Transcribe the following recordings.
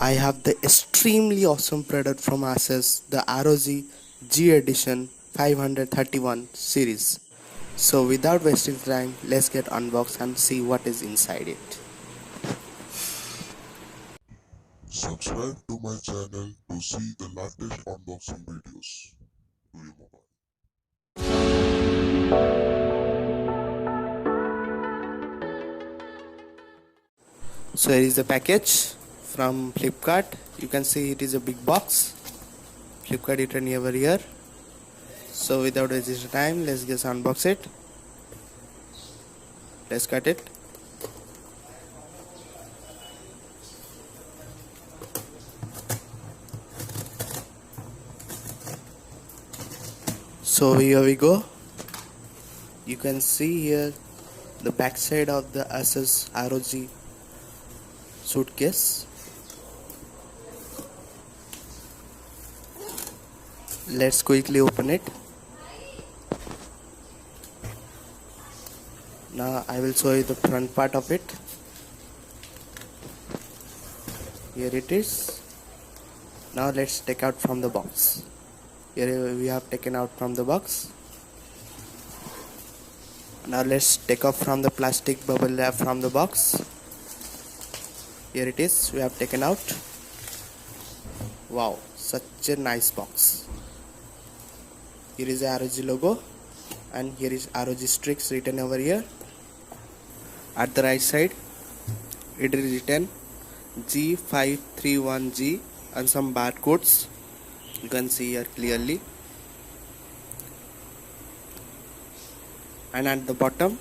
I have the extremely awesome product from Asus, the ROG G Edition 531 series. So without wasting time, let's get unboxed and see what is inside it. Subscribe to my channel to see the latest unboxing videos to your mobile. So here is the package from Flipkart. You can see it is a big box. Flipkart written over here. So without wasting time, let's just unbox it. Let's cut it. So here we go. You can see here the backside of the Asus ROG suitcase. Let's quickly open it. Now I will show you the front part of it. Here it is. Now let's take out from the box. Here we have taken out from the box. Now let's take off from the plastic bubble wrap from the box. Here it is. We have taken out. Wow, such a nice box. Here is the ROG logo and here is ROG Strix written over here. At the right side it is written G531G and some barcodes. You can see here clearly. And at the bottom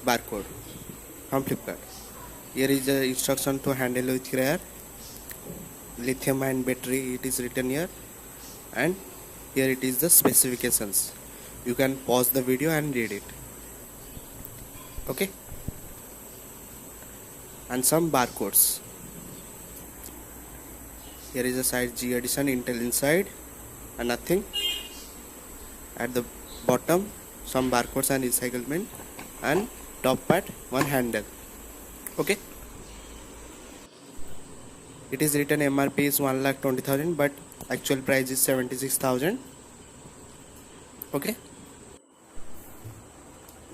barcode from Flipkart. Here is the instruction to handle with care. Lithium ion battery, it is written here, and here it is the specifications. You can pause the video and read it. Okay, and some barcodes. Here is the size G Edition Intel inside and nothing. At the bottom some barcodes and recyclement, and top part one handle. Okay, it is written MRP is 1,20,000 but actual price is 76,000. Okay,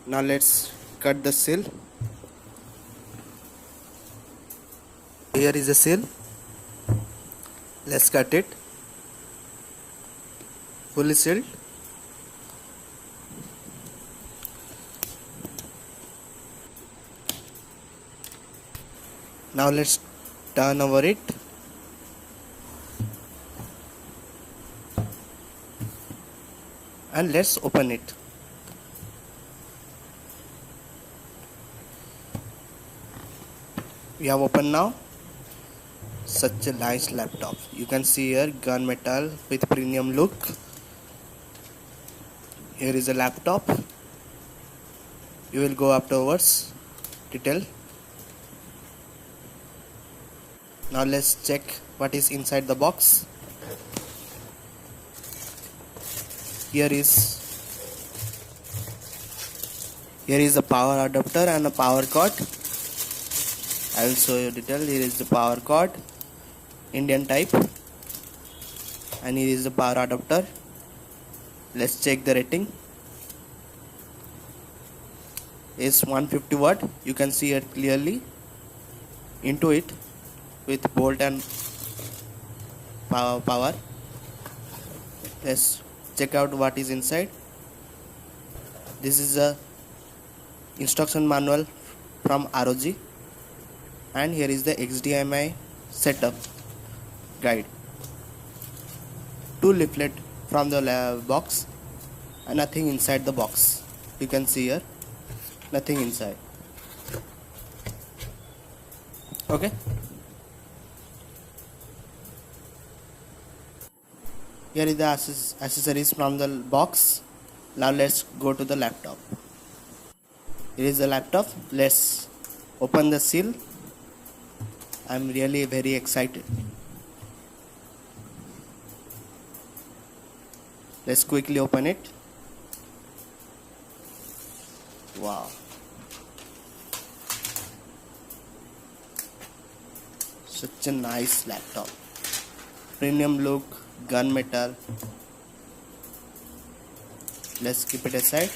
now let's cut the seal. Here is the seal. Let's cut it. Fully sealed. Now let's turn over it. And let's open it. We have opened now. Such a nice laptop. You can see here gunmetal with premium look. Here is a laptop. You will go afterwards detail. Now let's check what is inside the box. Here is the power adapter and a power cord. I will show you detail. Here is the power cord, Indian type, and here is the power adapter. Let's check the rating. Is 150 watt. You can see it clearly into it with bolt and power. Let's check out what is inside. This is a instruction manual from ROG, and here is the HDMI setup guide. 2 leaflet from the box and nothing inside the box. You can see here nothing inside. Okay, here is the accessories from the box. Now let's go to the laptop. Here is the laptop. Let's open the seal. I'm really very excited. Let's quickly open it. Wow, Such a nice laptop. Premium look, gunmetal. Let's keep it aside.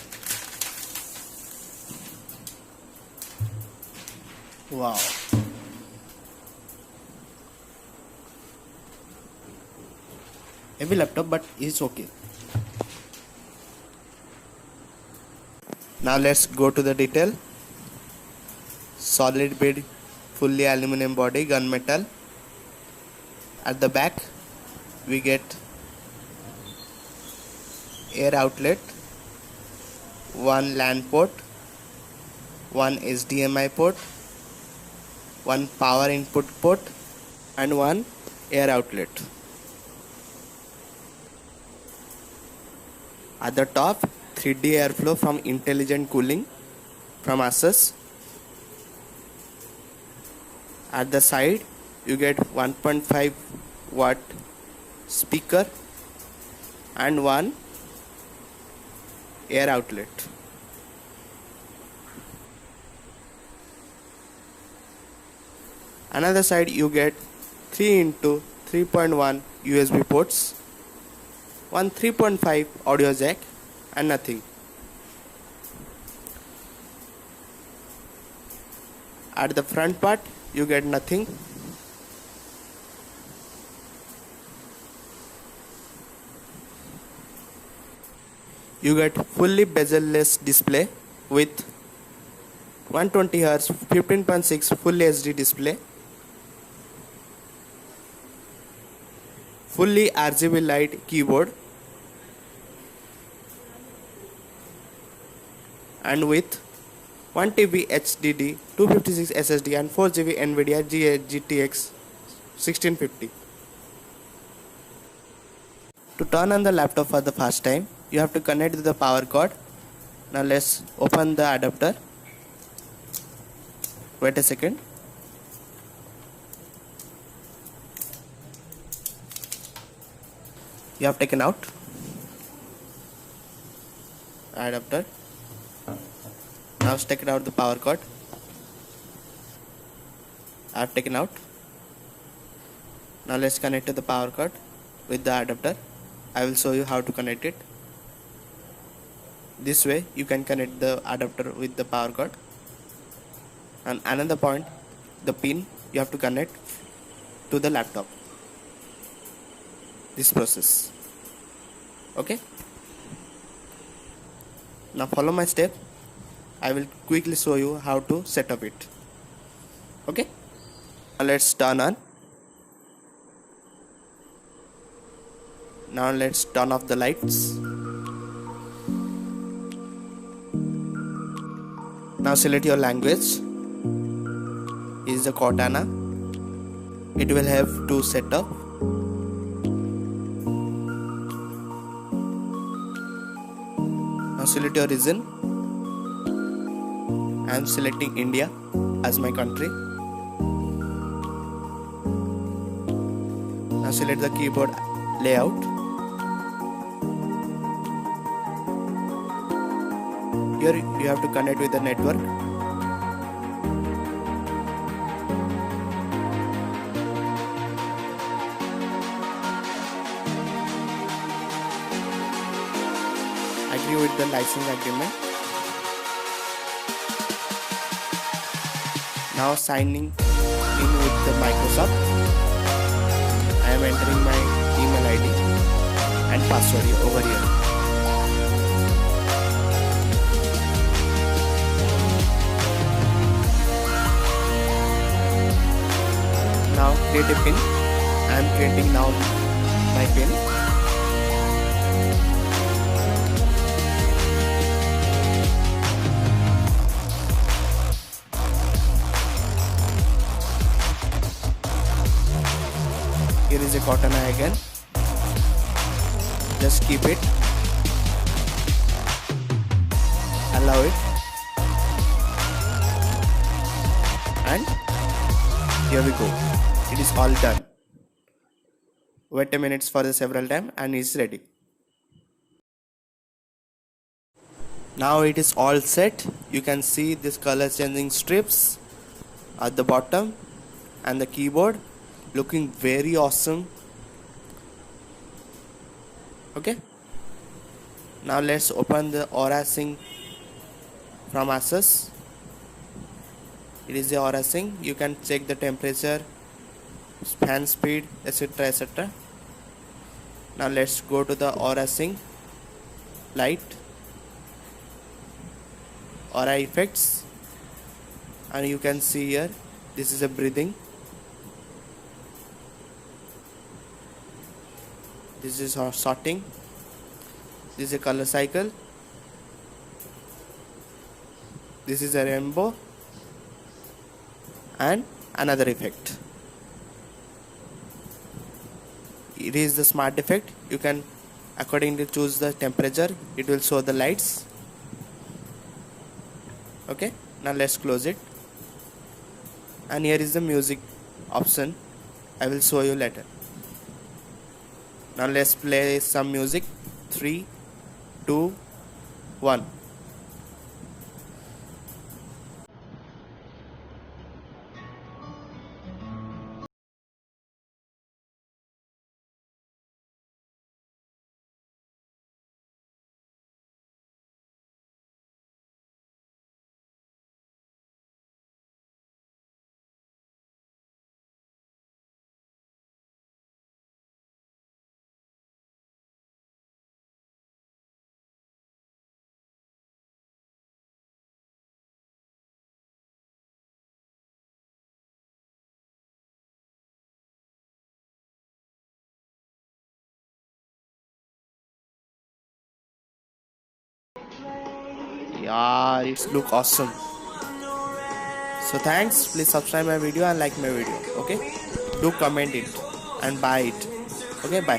Wow. Heavy laptop, but it's okay. Now let's go to the detail. Solid build, fully aluminum body, gunmetal. At the back we get air outlet, one LAN port, one HDMI port, one power input port, and one air outlet. At the top, 3D airflow from Intelligent Cooling from Asus. At the side you get 1.5 watt speaker and one air outlet. Another side you get 3 into 3.1 USB ports, one 3.5 audio jack, and nothing. At the front part you get nothing. You get fully bezel-less display with 120Hz 15.6 Full HD display, fully RGB light keyboard, and with 1 TB HDD, 256 SSD, and 4 GB NVIDIA GTX 1650. To turn on the laptop for the first time, you have to connect the power cord. Now let's open the adapter. Wait a second. You have taken out adapter. Now let's take out the power cord. I have taken out. Now let's connect to the power cord with the adapter. I will show you how to connect it. This way you can connect the adapter with the power cord. And another point, the pin you have to connect to the laptop. This process. Okay. Now follow my step. I will quickly show you how to set up it. Okay. Now let's turn on. Now let's turn off the lights. Now select your language. Is the Cortana. It will have to set up. Now select your region. I am selecting India as my country. Now select the keyboard layout. Here you have to connect with the network. Agree with the license agreement. Now signing in with the Microsoft. I am entering my email ID and password over here. Now create a pin. I am creating now my pin. Here is a Cortana again. Just keep it. Allow it. And here we go. It is all done. Wait a minute for the several time and it's ready. Now it is all set. You can see this color changing strips at the bottom and the keyboard looking very awesome. Okay, now let's open the Aura Sync from Asus. It is the Aura Sync. You can check the temperature, fan speed, etc, etc. Now let's go to the Aura Sync Lite, Aura effects, and you can see here this is a breathing, this is our sorting, this is a color cycle, this is a rainbow, and another effect. It is the smart effect. You can accordingly choose the temperature, it will show the lights. Okay, now let's close it, and here is the music option. I will show you later. Now let's play some music. 3, 2, 1. Yeah, it look awesome. So thanks, please subscribe my video and like my video. Okay, do comment it and buy it. Okay, bye.